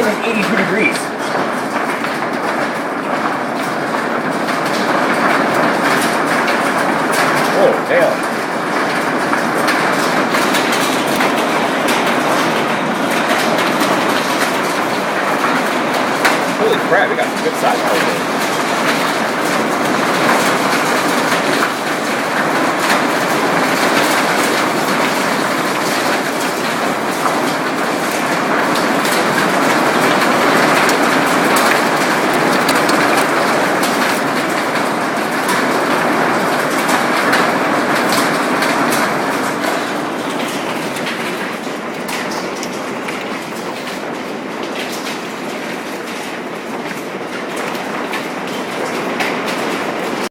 like 82 degrees. Oh, damn. Holy crap, we got some good size right here.